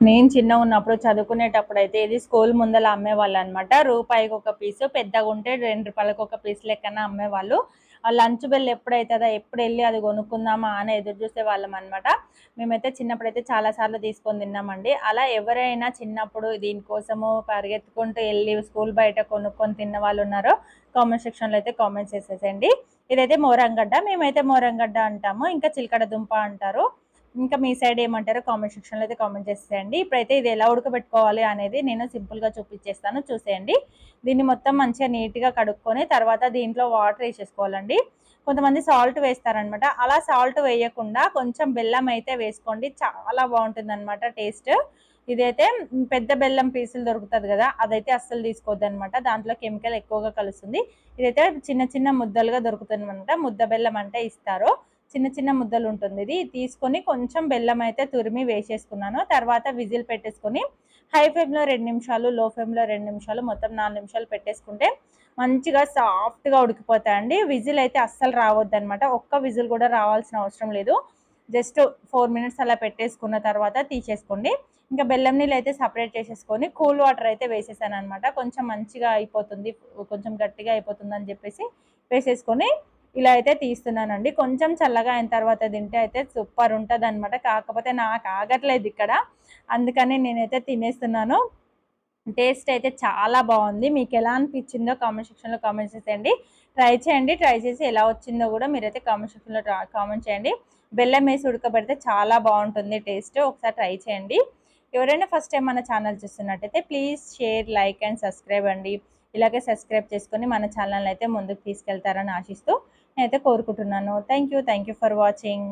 నేను చిన్నగా ఉన్నప్పుడు చదువుకునేటప్పుడు అయితే ఇది స్కూల్ ముందల అమ్మేవాళ్ళు అనమాట. రూపాయికి ఒక పీసు, పెద్దగా ఉంటే ₹2కి ఒక పీస్ లెక్కన అమ్మేవాళ్ళు. ఆ లంచ్ బెల్ ఎప్పుడైతుందా, ఎప్పుడు వెళ్ళి అది కొనుక్కుందామా అని ఎదురు చూసేవాళ్ళం అనమాట. మేమైతే చిన్నప్పుడైతే చాలా సార్లు తీసుకొని తిన్నామండి. అలా ఎవరైనా చిన్నప్పుడు దీనికోసము పరిగెత్తుకుంటూ వెళ్ళి స్కూల్ బయట కొనుక్కొని తిన్న వాళ్ళు ఉన్నారో కామెంట్ సెక్షన్లో అయితే కామెంట్ చేసేసేయండి. ఇదైతే మోరంగడ్డ, మేమైతే మోరంగడ్డ అంటాము, ఇంకా చిలకడ దుంప అంటారు. ఇంకా మీ సైడ్ ఏమంటారో కామెంట్ సెక్షన్లో అయితే కామెంట్ చేసేయండి. ఇప్పుడైతే ఇది ఎలా ఉడకబెట్టుకోవాలి అనేది నేను సింపుల్గా చూపించేస్తాను, చూసేయండి. దీన్ని మొత్తం మంచిగా నీట్గా కడుక్కొని తర్వాత దీంట్లో వాటర్ వేసేసుకోవాలండి. కొంతమంది సాల్ట్ వేస్తారనమాట. అలా సాల్ట్ వేయకుండా కొంచెం బెల్లం అయితే వేసుకోండి, చాలా బాగుంటుంది అనమాట టేస్ట్. ఇదైతే పెద్ద బెల్లం పీసులు దొరుకుతుంది కదా, అదైతే అస్సలు తీసుకోవద్దు అనమాట, దాంట్లో కెమికల్ ఎక్కువగా కలుస్తుంది. ఇదైతే చిన్న చిన్న ముద్దలుగా దొరుకుతుంది అనమాట. ముద్ద బెల్లం అంటే ఇస్తారు, చిన్న చిన్న ముద్దలు ఉంటుంది. ఇది తీసుకొని కొంచెం బెల్లం అయితే తురిమి వేసేసుకున్నాను. తర్వాత విజిల్ పెట్టేసుకొని హై ఫ్లేమ్లో 2 నిమిషాలు, లో ఫ్లేమ్లో 2 నిమిషాలు, మొత్తం 4 నిమిషాలు పెట్టేసుకుంటే మంచిగా సాఫ్ట్గా ఉడికిపోతాయండి. విజిల్ అయితే అస్సలు రావద్దు అనమాట, ఒక్క విజిల్ కూడా రావాల్సిన అవసరం లేదు. జస్ట్ 4 మినిట్స్ అలా పెట్టేసుకున్న తర్వాత తీసేసుకోండి. ఇంకా బెల్లం నీళ్ళు అయితే సపరేట్ చేసేసుకొని కూల్ వాటర్ అయితే వేసేసాను అనమాట. కొంచెం మంచిగా అయిపోతుంది, కొంచెం గట్టిగా అయిపోతుంది అని చెప్పేసి వేసేసుకొని ఇలా అయితే తీస్తున్నానండి. కొంచెం చల్లగా అయిన తర్వాత తింటే అయితే సూపర్ ఉంటుంది అనమాట. కాకపోతే నాకు ఆగట్లేదు ఇక్కడ, అందుకని నేనైతే తినేస్తున్నాను. టేస్ట్ అయితే చాలా బాగుంది. మీకు ఎలా అనిపించిందో కామెంట్ సెక్షన్లో కామెంట్ చేసేయండి. ట్రై చేయండి, ట్రై చేసి ఎలా వచ్చిందో కూడా మీరైతే కామెంట్ సెక్షన్లో కామెంట్ చేయండి. బెల్లం వేసి ఉడకబెడితే చాలా బాగుంటుంది టేస్ట్, ఒకసారి ట్రై చేయండి. ఎవరైనా ఫస్ట్ టైం మన ఛానల్ చూస్తున్నట్టయితే please share, like and subscribe అండి. ఇలాగే సబ్స్క్రైబ్ చేసుకొని మన ఛానల్ అయితే ముందుకు తీసుకెళ్తారని ఆశిస్తూ నేనైతే కోరుకుంటున్నాను. Thank you for watching.